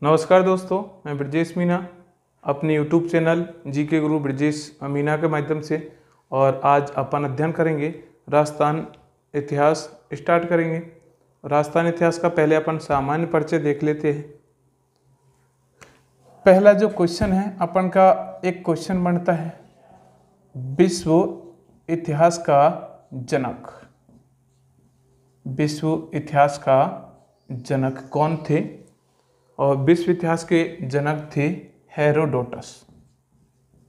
नमस्कार दोस्तों, मैं ब्रजेश मीना अपने YouTube चैनल जीके गुरु ब्रजेश मीना के माध्यम से। और आज अपन अध्ययन करेंगे राजस्थान इतिहास स्टार्ट करेंगे। राजस्थान इतिहास का पहले अपन सामान्य परिचय देख लेते हैं। पहला जो क्वेश्चन है अपन का, एक क्वेश्चन बनता है, विश्व इतिहास का जनक। विश्व इतिहास का जनक कौन थे? और विश्व इतिहास के जनक थे हेरोडोटस।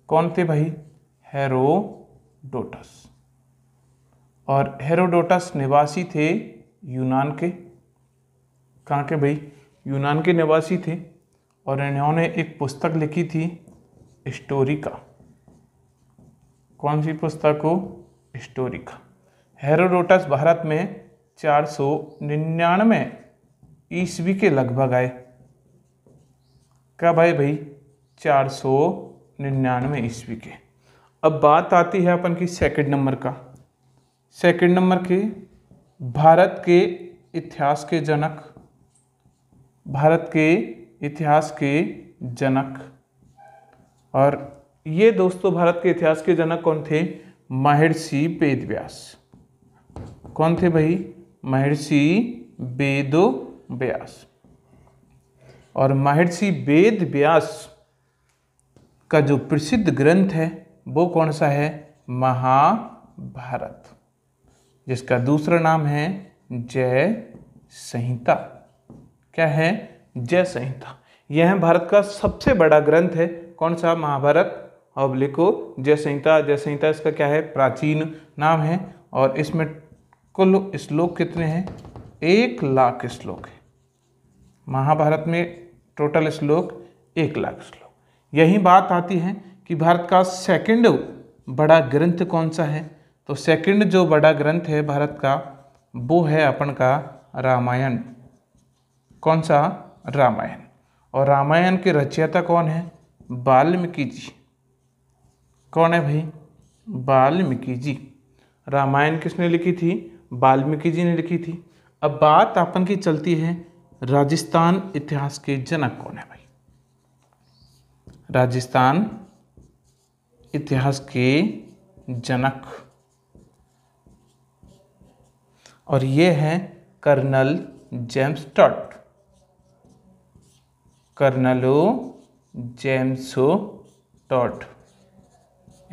कौन थे भाई? हेरोडोटस। और हेरोडोटस निवासी थे यूनान के। कहाँ के भाई? यूनान के निवासी थे। और इन्होंने एक पुस्तक लिखी थी हिस्टोरिका। कौन सी पुस्तक हो? हिस्टोरिका। हेरोडोटस भारत में 499 ईस्वी के लगभग आए। क्या भाई? 499 ईस्वी के। अब बात आती है अपन की सेकंड नंबर का। सेकंड नंबर के भारत के इतिहास के जनक। भारत के इतिहास के जनक। और ये दोस्तों भारत के इतिहास के जनक कौन थे? महर्षि वेदव्यास। कौन थे भाई? महर्षि वेदव्यास। और महर्षि वेदव्यास का जो प्रसिद्ध ग्रंथ है वो कौन सा है? महाभारत, जिसका दूसरा नाम है जय संहिता। क्या है? जय संहिता। यह भारत का सबसे बड़ा ग्रंथ है। कौन सा? महाभारत। अब लिखो जय संहिता। जय संहिता इसका क्या है? प्राचीन नाम है। और इसमें कुल श्लोक कितने हैं? 1,00,000 श्लोक है। महाभारत में टोटल श्लोक 1,00,000 श्लोक। यही बात आती है कि भारत का सेकंड बड़ा ग्रंथ कौन सा है? तो सेकंड जो बड़ा ग्रंथ है भारत का वो है अपन का रामायण। कौन सा? रामायण। और रामायण के रचयिता कौन है? वाल्मीकि जी। कौन है भाई? वाल्मीकि जी। रामायण किसने लिखी थी? वाल्मीकि जी ने लिखी थी। अब बात अपन की चलती है राजस्थान इतिहास के जनक कौन है भाई? राजस्थान इतिहास के जनक, और ये हैं colonel James Tod. Colonel James Tod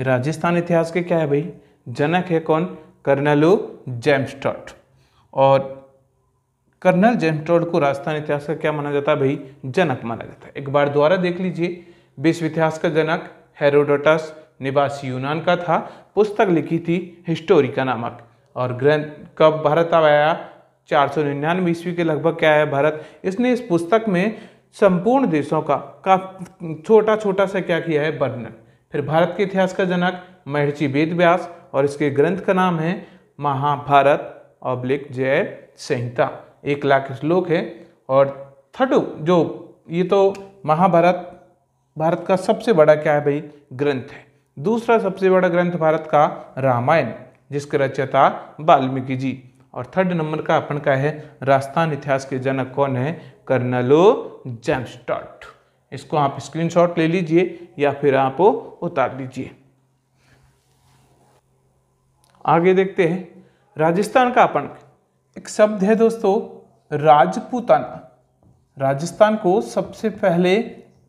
Rajasthan इतिहास के क्या है भाई? जनक है। कौन? Colonel James Tod. और कर्नल जेम्स टॉड को राजस्थान इतिहास का क्या माना जाता है भाई? जनक माना जाता है। एक बार दोबारा देख लीजिए। विश्व इतिहास का जनक हेरोडोटस, निवासी यूनान का था। पुस्तक लिखी थी हिस्टोरिका नामक। और ग्रंथ कब भारत आया? 499 ईस्वी के लगभग क्या है भारत। इसने इस पुस्तक में संपूर्ण देशों का छोटा छोटा सा क्या किया है? वर्णन। फिर भारत के इतिहास का जनक महर्षि वेदव्यास, और इसके ग्रंथ का नाम है महाभारत / जय संहिता। 1,00,000 श्लोक है। और थर्ड जो ये तो महाभारत भारत का सबसे बड़ा क्या है भाई? ग्रंथ है। दूसरा सबसे बड़ा ग्रंथ भारत का रामायण, जिसके रचयिता वाल्मीकि जी। और थर्ड नंबर का अपन का है राजस्थान इतिहास के जनक कौन है? Colonel James Tod. इसको आप स्क्रीनशॉट ले लीजिए या फिर आप उतार लीजिए। आगे देखते हैं। राजस्थान का अपन एक शब्द है दोस्तों, राजपूताना। राजस्थान को सबसे पहले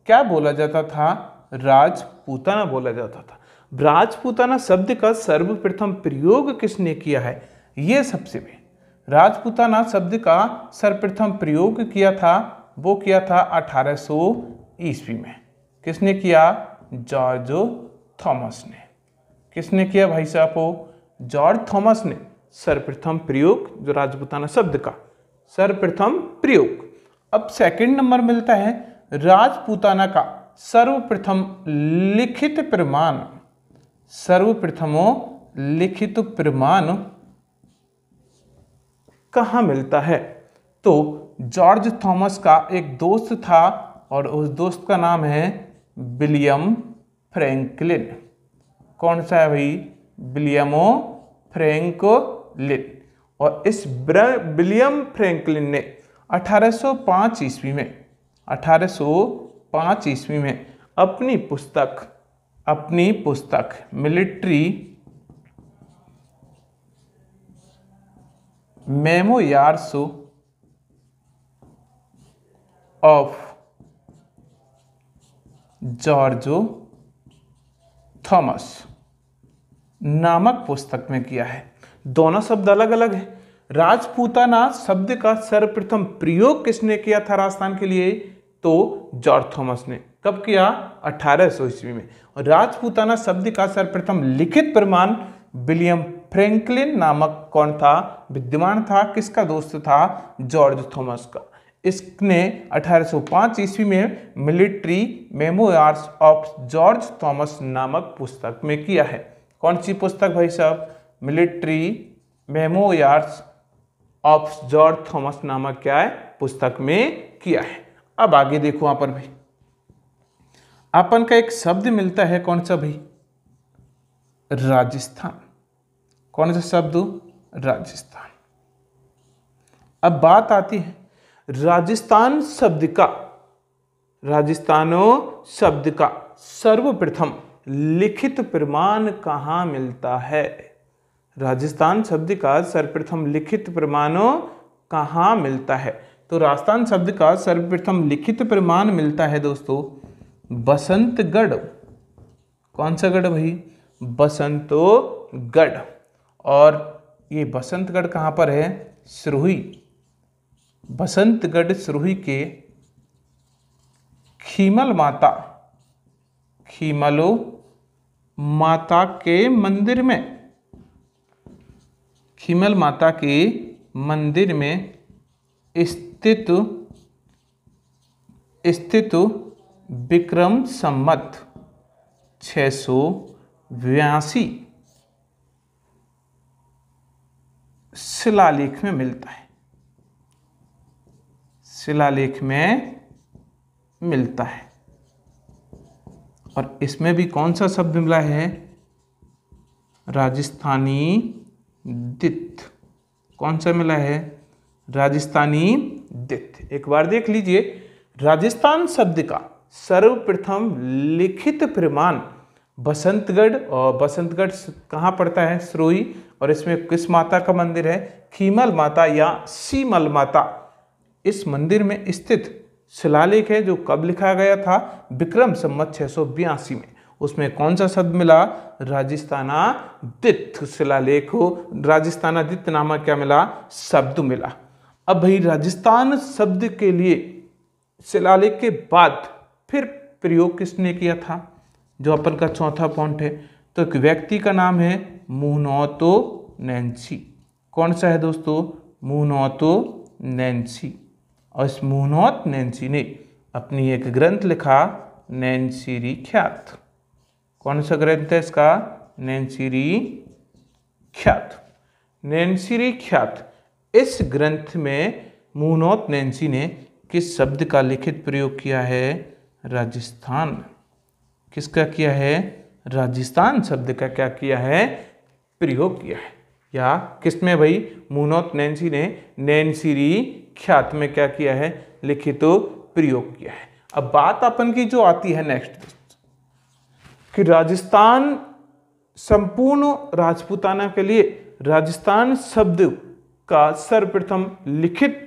क्या बोला जाता था? राजपूताना बोला जाता था। राजपूताना शब्द का सर्वप्रथम प्रयोग किसने किया है? ये सबसे भी राजपूताना शब्द का सर्वप्रथम प्रयोग किया था, वो किया था 1800 ईस्वी में। किसने किया? जॉर्ज थॉमस ने। किसने किया भाई साहब? जॉर्ज थॉमस ने सर्वप्रथम प्रयोग, जो राजपूताना शब्द का सर्वप्रथम प्रयोग। अब सेकंड नंबर मिलता है राजपूताना का सर्वप्रथम लिखित प्रमाण। सर्वप्रथम लिखित प्रमाण कहाँ मिलता है? तो जॉर्ज थॉमस का एक दोस्त था, और उस दोस्त का नाम है विलियम फ्रैंकलिन। कौन सा है भाई? William Franklin. और इस विलियम फ्रैंकलिन ने 1805 ईस्वी में 1805 ईस्वी में अपनी पुस्तक military memoirs of George Thomas नामक पुस्तक में किया है। दोनों शब्द अलग अलग है। राजपूताना शब्द का सर्वप्रथम प्रयोग किसने किया था राजस्थान के लिए? तो जॉर्ज थॉमस ने। कब किया? 1800 ईस्वी में। और राजपूताना शब्द का सर्वप्रथम लिखित प्रमाण विलियम फ्रैंकलिन नामक कौन था? विद्यमान था। किसका दोस्त था? जॉर्ज थॉमस का। इसने 1805 ईस्वी में military memoirs of George Thomas नामक पुस्तक में किया है। कौन सी पुस्तक भाई साहब? Military memoirs of George Thomas नामक क्या है? पुस्तक में किया है। अब आगे देखो यहाँ पर भाई, अपन का एक शब्द मिलता है, कौन सा भाई? राजस्थान। कौन सा शब्द? राजस्थान। अब बात आती है राजस्थानो शब्द का सर्वप्रथम लिखित प्रमाण कहाँ मिलता है? राजस्थान शब्द का सर्वप्रथम लिखित प्रमाण कहाँ मिलता है? तो राजस्थान शब्द का सर्वप्रथम लिखित प्रमाण मिलता है दोस्तों बसंतगढ़। कौन सा गढ़ भाई? बसंतगढ़। और ये बसंतगढ़ कहाँ पर है? सिरोही। बसंतगढ़ सिरोही के खीमल माता के मंदिर में, खीमल माता के मंदिर में स्थित विक्रम संवत 682 शिलालेख में मिलता है। शिलालेख में मिलता है। और इसमें भी कौन सा शब्द मिला है? राजस्थानी दित। कौन सा मिला है? राजस्थानी दित। एक बार देख लीजिए, राजस्थान शब्द का सर्वप्रथम लिखित प्रमाण बसंतगढ़, और बसंतगढ़ कहाँ पड़ता है? सिरोही। और इसमें किस माता का मंदिर है? खीमल माता या सीमल माता। इस मंदिर में स्थित शिलालेख है जो कब लिखा गया था? विक्रम संवत 682 में। उसमें कौन सा शब्द मिला? राजस्थानादित्य शिलालेख हो, राजस्थानादित्य नामक क्या मिला? शब्द मिला। अब भाई राजस्थान शब्द के लिए शिलालेख के बाद फिर प्रयोग किसने किया था? जो अपन का चौथा पॉइंट है। तो एक व्यक्ति का नाम है मुहनोतो नैन्सी। कौन सा है दोस्तों? मुहनोतो नैन्सी। और इस मुहनोत नैन्सी ने अपनी एक ग्रंथ लिखा नैनसीरी ख्यात। कौन सा ग्रंथ है इसका? नैनसीरी ख्यात। नैनसीरी ख्यात। इस ग्रंथ में मुहनोत नैन्सी ने किस शब्द का लिखित प्रयोग किया है? राजस्थान। किसका किया है? राजस्थान शब्द का क्या किया है? प्रयोग किया है। या किसमें भाई? मुहनोत नैन्सी ने नैनसीरी ख्यात में क्या किया है? लिखित प्रयोग किया है। अब बात अपन की जो आती है नेक्स्ट, कि राजस्थान संपूर्ण राजपूताना के लिए राजस्थान शब्द का सर्वप्रथम लिखित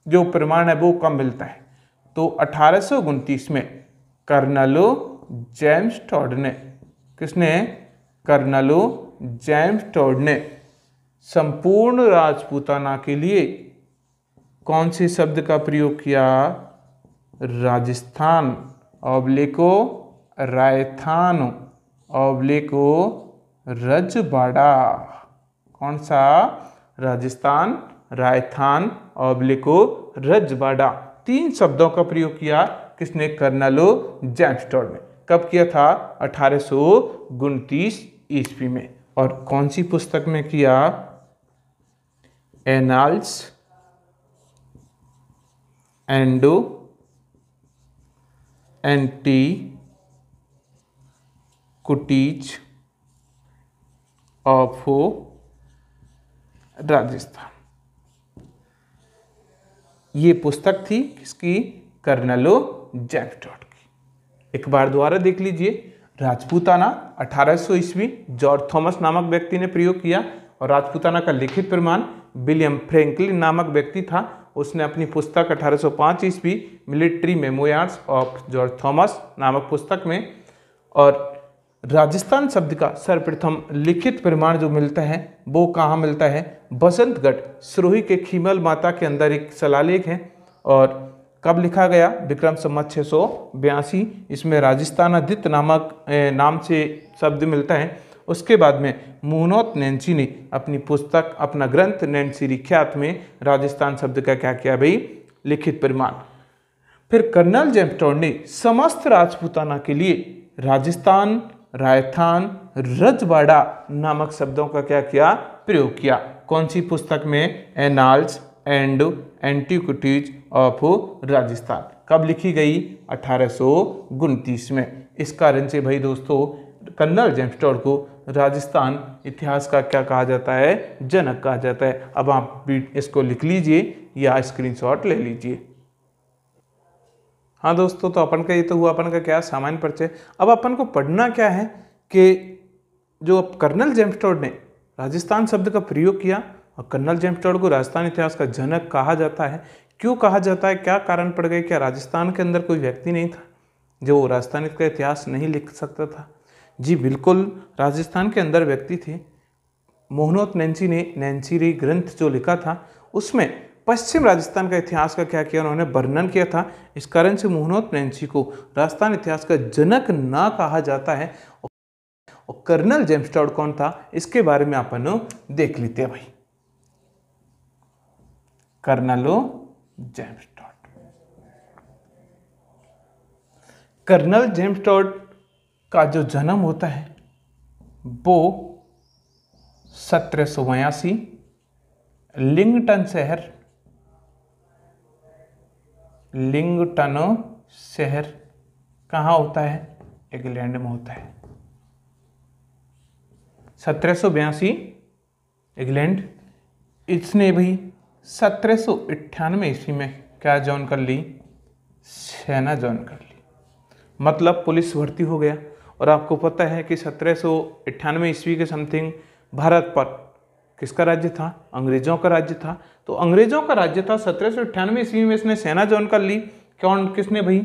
जो प्रमाण है वो कब मिलता है? तो 1829 में कर्नल जेम्स टॉड ने, किसने? कर्नल जेम्स टॉड ने संपूर्ण राजपूताना के लिए कौन से शब्द का प्रयोग किया? राजस्थान ऑब्लिको रायथान ऑब्लिको रजवाड़ा। कौन सा? राजस्थान, रायथान ऑब्लिको रजवाड़ा। 3 शब्दों का प्रयोग किया। किसने? कर्नल जेम्स टॉड ने। कब किया था? 1829 ईस्वी में। और कौन सी पुस्तक में किया? Annals and antiquities of Rajasthan. ये पुस्तक थी किसकी? कर्नल जेम्स टॉड की। एक बार दोबारा देख लीजिए, राजपूताना 1800 ईस्वी जॉर्ज थॉमस नामक व्यक्ति ने प्रयोग किया, और राजपूताना का लिखित प्रमाण विलियम फ्रैंकलिन नामक व्यक्ति था, उसने अपनी पुस्तक 1805 ईस्वी military memoirs of George Thomas नामक पुस्तक में। और राजस्थान शब्द का सर्वप्रथम लिखित प्रमाण जो मिलता है वो कहाँ मिलता है? बसंतगढ़ सिरोही के खीमल माता के अंदर एक शिलालेख है। और कब लिखा गया? विक्रम संवत 682। इसमें राजस्थान आदित्य नामक नाम से शब्द मिलता है। उसके बाद में मुहनोत नैन्सी ने अपनी पुस्तक, अपना ग्रंथ नैन्सी रिख्यात में राजस्थान शब्द का क्या किया भाई? लिखित प्रमाण। फिर कर्नल जेम्स टॉड ने समस्त राजपूताना के लिए राजस्थान, रायथान, रजवाड़ा नामक शब्दों का क्या किया? प्रयोग किया। कौन सी पुस्तक में? Annals and antiquities of Rajasthan. कब लिखी गई? 1829 में। इस कारण से भाई दोस्तों कर्नल जेम्स टॉड को राजस्थान इतिहास का क्या कहा जाता है? जनक कहा जाता है। अब आप भी इसको लिख लीजिए या स्क्रीनशॉट ले लीजिए। हाँ दोस्तों, तो अपन का ये तो हुआ अपन का क्या? सामान्य परिचय। अब अपन को पढ़ना क्या है कि जो कर्नल जेम्स टॉड ने राजस्थान शब्द का प्रयोग किया, और कर्नल जेम्स टॉड को राजस्थान इतिहास का जनक कहा जाता है। क्यों कहा जाता है? क्या कारण पड़ गए? क्या राजस्थान के अंदर कोई व्यक्ति नहीं था जो राजस्थान का इतिहास नहीं लिख सकता था? जी बिल्कुल, राजस्थान के अंदर व्यक्ति थे। मोहनोत नैन्सी ने नैन्सी ग्रंथ जो लिखा था उसमें पश्चिम राजस्थान का इतिहास का क्या किया? उन्होंने वर्णन किया था। इस कारण से मोहनोत नैन्सी को राजस्थान इतिहास का जनक ना कहा जाता है। और कर्नल जेम्स टॉड कौन था? इसके बारे में अपन देख लेते हैं भाई। Colonel James Tod. Colonel James Tod का जो जन्म होता है वो 1782 लिंगटन शहर कहाँ होता है? इंग्लैंड में होता है। 1782 इंग्लैंड। इसने भी 1798 ईस्वी में क्या ज्वाइन कर ली? सेना ज्वाइन कर ली, मतलब पुलिस भर्ती हो गया। और आपको पता है कि 1798 ईस्वी के समथिंग भारत पर किसका राज्य था? अंग्रेजों का राज्य था। तो अंग्रेजों का राज्य था। 1798 ईस्वी में इसने सेना ज्वाइन कर ली। कौन? किसने भाई?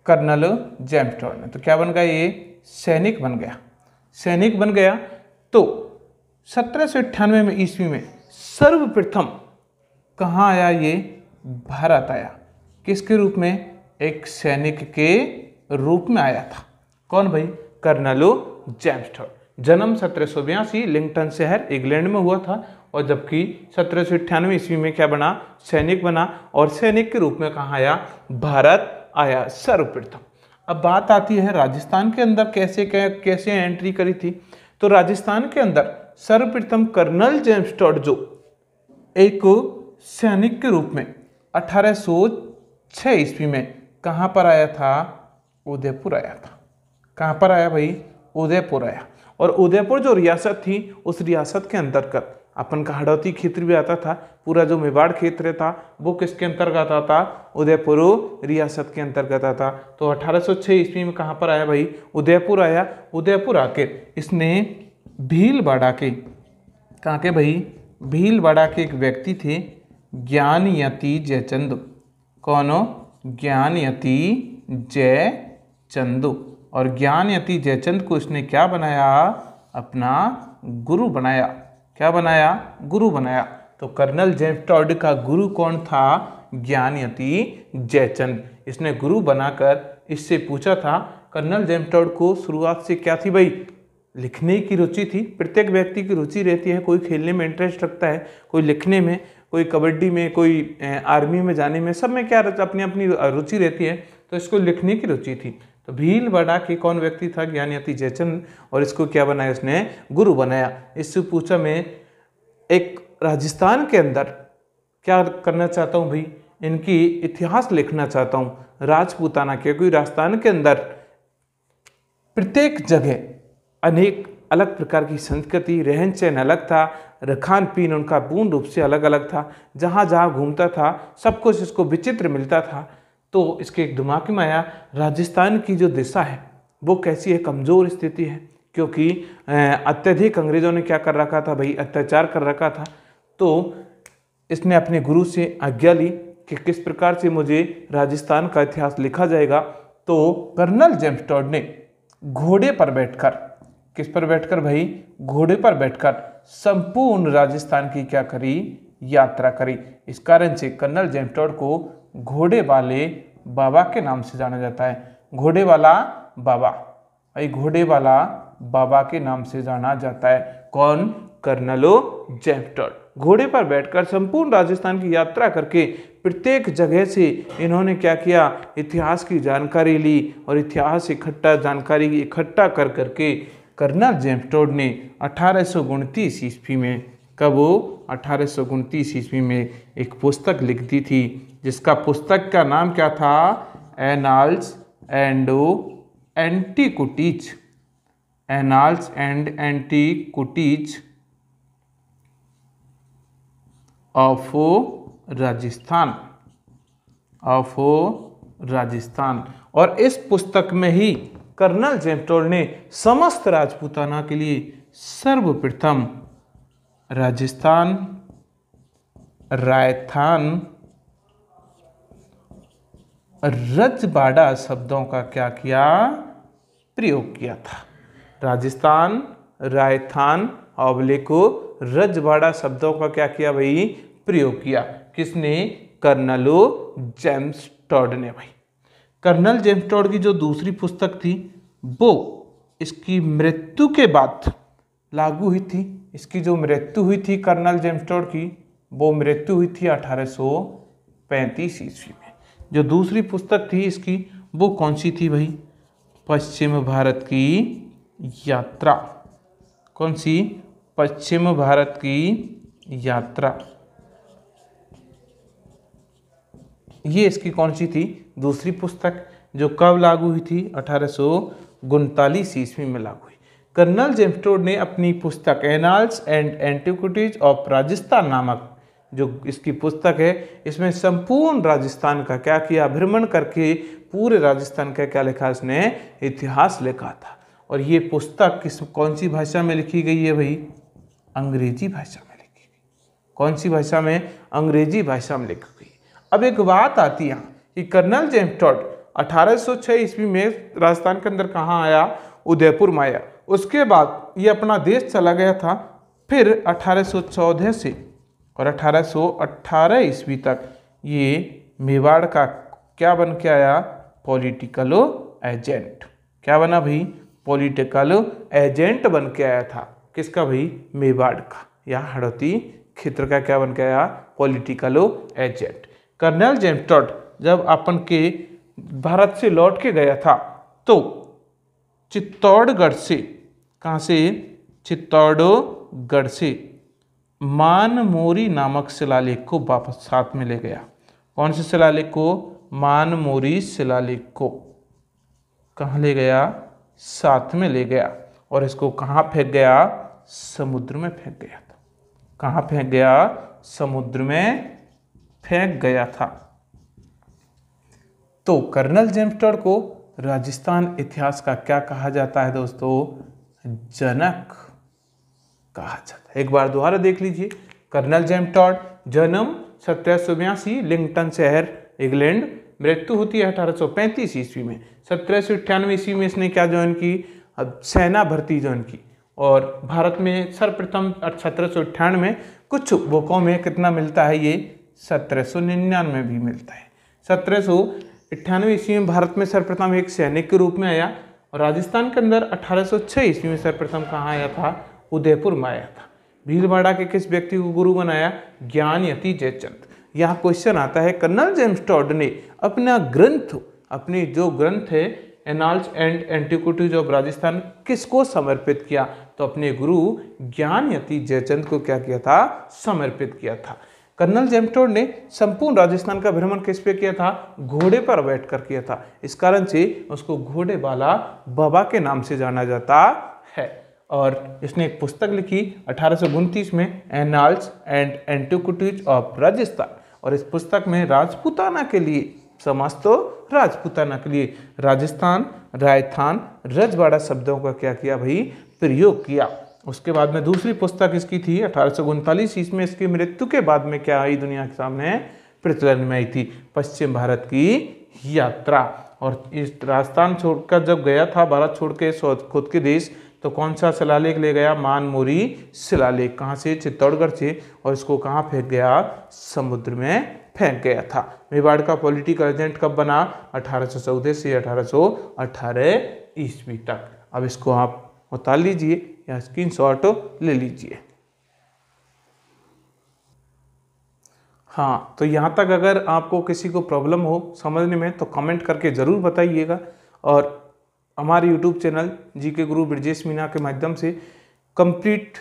कर्नल जेम्स टॉड ने। तो क्या बन गया? ये सैनिक बन गया। सैनिक बन गया। तो 1798 में ईस्वी में सर्वप्रथम कहाँ आया? ये भारत आया। किसके रूप में? एक सैनिक के रूप में आया था। कौन भाई? Colonel James Tod. जन्म 1782 लिंगटन शहर इंग्लैंड में हुआ था, और जबकि 1798 ईस्वी में क्या बना? सैनिक बना। और सैनिक के रूप में कहाँ आया? भारत आया सर्वप्रथम। अब बात आती है राजस्थान के अंदर कैसे एंट्री करी थी। तो राजस्थान के अंदर सर्वप्रथम कर्नल जेम्स टॉड जो एक सैनिक के रूप में 1806 ईस्वी में कहाँ पर आया था? उदयपुर आया था। कहाँ पर आया भाई? उदयपुर आया। और उदयपुर जो रियासत थी, उस रियासत के अंतर्गत अपन का हड़ौती क्षेत्र भी आता था। पूरा जो मेवाड़ क्षेत्र था वो किसके अंतर्गत आता? उदयपुर रियासत के अंतर्गत आता। तो 1806 ईस्वी में कहाँ पर आया भाई? उदयपुर आया। उदयपुर आके इसने भीलवाड़ा के, कहाँ के भाई? भीलवाड़ा के एक व्यक्ति थे ज्ञानयति जयचंद। कौन? ज्ञानयति जयचंद। और ज्ञानयति जयचंद को इसने क्या बनाया? अपना गुरु बनाया। क्या बनाया? गुरु बनाया। तो कर्नल जेम्स टॉड का गुरु कौन था? ज्ञानयति जयचंद। इसने गुरु बनाकर इससे पूछा था। कर्नल जेम्स टॉड को शुरुआत से क्या थी भाई? लिखने की रुचि थी। प्रत्येक व्यक्ति की रुचि रहती है। कोई खेलने में इंटरेस्ट रखता है, कोई लिखने में, कोई कबड्डी में, कोई आर्मी में जाने में, सब में क्या अपनी अपनी रुचि रहती है। तो इसको लिखने की रुचि थी। तो भीलवाड़ा के कौन व्यक्ति था? ज्ञानयति जयचंद। और इसको क्या बनाया? इसने गुरु बनाया। इससे पूछा, मैं एक राजस्थान के अंदर क्या करना चाहता हूँ भाई? इनकी इतिहास लिखना चाहता हूँ राजपूताना के। क्योंकि राजस्थान के अंदर प्रत्येक जगह अनेक अलग प्रकार की संस्कृति, रहन सहन अलग था, खान पीन उनका पूर्ण रूप से अलग अलग था। जहाँ जहाँ घूमता था सब कुछ इसको विचित्र मिलता था। तो इसके एक दिमाग में आया राजस्थान की जो दिशा है वो कैसी है, कमज़ोर स्थिति है, क्योंकि अत्यधिक अंग्रेज़ों ने क्या कर रखा था भाई, अत्याचार कर रखा था। तो इसने अपने गुरु से आज्ञा ली कि किस प्रकार से मुझे राजस्थान का इतिहास लिखा जाएगा। तो कर्नल जेम्स टॉड ने घोड़े पर बैठकर, किस पर बैठकर भाई, घोड़े पर बैठकर संपूर्ण राजस्थान की क्या करी, यात्रा करी। इस कारण से कर्नल जेम्स टॉड को घोड़े वाले बाबा के नाम से जाना जाता है। घोड़े वाला बाबा, भाई घोड़े वाला बाबा के नाम से जाना जाता है। कौन, कर्नलो जेम्स टॉड। घोड़े पर बैठकर संपूर्ण राजस्थान की यात्रा करके प्रत्येक जगह से इन्होंने क्या किया, इतिहास की जानकारी ली और इतिहास जानकारी इकट्ठा कर करके कर्नल जेम्स टॉड ने 1829 ईस्वी में, कब वो 1829 ईस्वी में एक पुस्तक लिख दी थी, जिसका पुस्तक का नाम क्या था, annals and antiquities, annals and antiquities of Rajasthan, of Rajasthan. और इस पुस्तक में ही कर्नल जेम्स टॉड ने समस्त राजपूताना के लिए सर्वप्रथम राजस्थान, रायथान, रजवाड़ा शब्दों का क्या किया, प्रयोग किया था। राजस्थान, रायथान को रजवाड़ा शब्दों का क्या किया भाई, प्रयोग किया। किसने, कर्नलो जेम्स टॉड ने भाई। कर्नल जेम्स टॉड की जो दूसरी पुस्तक थी वो इसकी मृत्यु के बाद लागू हुई थी। इसकी जो मृत्यु हुई थी कर्नल जेम्स टॉड की, वो मृत्यु हुई थी 1835 ईस्वी में। जो दूसरी पुस्तक थी इसकी वो कौन सी थी भाई, पश्चिम भारत की यात्रा। कौन सी, पश्चिम भारत की यात्रा। ये इसकी कौन सी थी, दूसरी पुस्तक, जो कब लागू हुई थी, 1839 ईस्वी में लागू हुई। कर्नल जेम्स टॉड ने अपनी पुस्तक annals and antiquities of Rajasthan नामक जो इसकी पुस्तक है, इसमें संपूर्ण राजस्थान का क्या किया, भ्रमण करके पूरे राजस्थान का क्या लिखा, इसने इतिहास लिखा था। और ये पुस्तक कौन सी भाषा में लिखी गई है भाई, अंग्रेजी भाषा में लिखी गई। कौन सी भाषा में, अंग्रेजी भाषा में लिखी गई। अब एक बात आती है कि कर्नल जेम्स टॉड 1806 ईस्वी में राजस्थान के अंदर कहाँ आया, उदयपुर में आया। उसके बाद ये अपना देश चला गया था। फिर 1814 से और 1818 ईस्वी तक ये मेवाड़ का क्या बन के आया, पॉलिटिकल एजेंट। क्या बना भाई, पॉलिटिकल एजेंट बन के आया था। किसका भाई, मेवाड़ का या हड़ौती क्षेत्र का क्या बन के आया, political agent. Colonel James Tod जब अपन के भारत से लौट के गया था तो चित्तौड़गढ़ से, कहाँ से, चित्तौड़गढ़ से मानमोरी नामक शिलालेख को वापस साथ में ले गया। कौन से शिलालेख को, मानमोरी शिलालेख को कहाँ ले गया, साथ में ले गया। और इसको कहाँ फेंक गया, समुद्र में फेंक गया था। कहाँ फेंक गया, समुद्र में फेंक गया था। तो कर्नल जेम्स टॉड को राजस्थान इतिहास का क्या कहा जाता है दोस्तों, जनक कहा जाता है। एक बार दोबारा देख लीजिए, कर्नल जेम्स टॉड, जन्म 1782 लिंगटन शहर इंग्लैंड, मृत्यु होती है 1835 ईस्वी में। 1798 ईस्वी में इसने क्या ज्वाइन की, सेना भर्ती ज्वाइन की। और भारत में सर्वप्रथम 1798 में, कुछ बुकों में कितना मिलता है ये, 1799 भी मिलता है। 1798 ईस्वी में भारत में सर्वप्रथम एक सैनिक के रूप में आया। और राजस्थान के अंदर 1806 ईस्वी में सर्वप्रथम कहाँ आया था, उदयपुर में आया था। भीलवाड़ा के किस व्यक्ति को गुरु बनाया, ज्ञानयति जयचंद। यहाँ क्वेश्चन आता है, कर्नल जेम्स टॉड ने अपना ग्रंथ, अपनी जो ग्रंथ है annals and antiquities of Rajasthan, किसको समर्पित किया, तो अपने गुरु ज्ञानयति जयचंद को क्या किया था, समर्पित किया था। कर्नल जेम्स टॉड ने संपूर्ण राजस्थान का भ्रमण किस पे किया था, घोड़े पर बैठकर किया था। इस कारण से उसको घोड़े वाला बाबा के नाम से जाना जाता है। और इसने एक पुस्तक लिखी 1829 में, annals and antiquities of Rajasthan. और इस पुस्तक में राजपूताना के लिए समास तो राजपूताना के लिए राजस्थान, राजस्थान, रजवाड़ा शब्दों का क्या किया भाई, प्रयोग किया। उसके बाद में दूसरी पुस्तक इसकी थी 1839 ईस्वी में। इसकी मृत्यु के बाद में क्या आई दुनिया के सामने प्रचलन में आई थी, पश्चिम भारत की यात्रा। और इस राजस्थान छोड़कर जब गया था, भारत छोड़ के खुद के देश, तो कौन सा शिलालेख ले गया, मानमोरी शिलालेख। कहाँ से, चित्तौड़गढ़ से। और इसको कहाँ फेंक गया, समुद्र में फेंक गया था। मेवाड़ का पॉलिटिकल एजेंट कब बना, 1814 से 1818 ईस्वी तक। अब इसको आप उतार लीजिए या स्क्रीनशॉट ले लीजिए। हाँ, तो यहाँ तक अगर आपको किसी को प्रॉब्लम हो समझने में तो कमेंट करके ज़रूर बताइएगा। और हमारे यूट्यूब चैनल जीके गुरु ब्रजेश मीना के माध्यम से कंप्लीट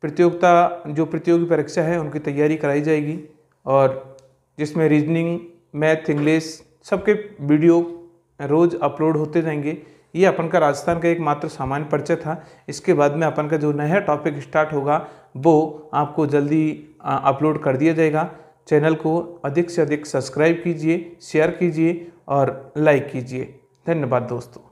प्रतियोगिता, जो प्रतियोगी परीक्षा है उनकी तैयारी कराई जाएगी, और जिसमें रीजनिंग, मैथ, इंग्लिश सबके वीडियो रोज़ अपलोड होते जाएंगे। ये अपन का राजस्थान का एक मात्र सामान्य परिचय था। इसके बाद में अपन का जो नया टॉपिक स्टार्ट होगा वो आपको जल्दी अपलोड कर दिया जाएगा। चैनल को अधिक से अधिक सब्सक्राइब कीजिए, शेयर कीजिए और लाइक कीजिए। धन्यवाद दोस्तों।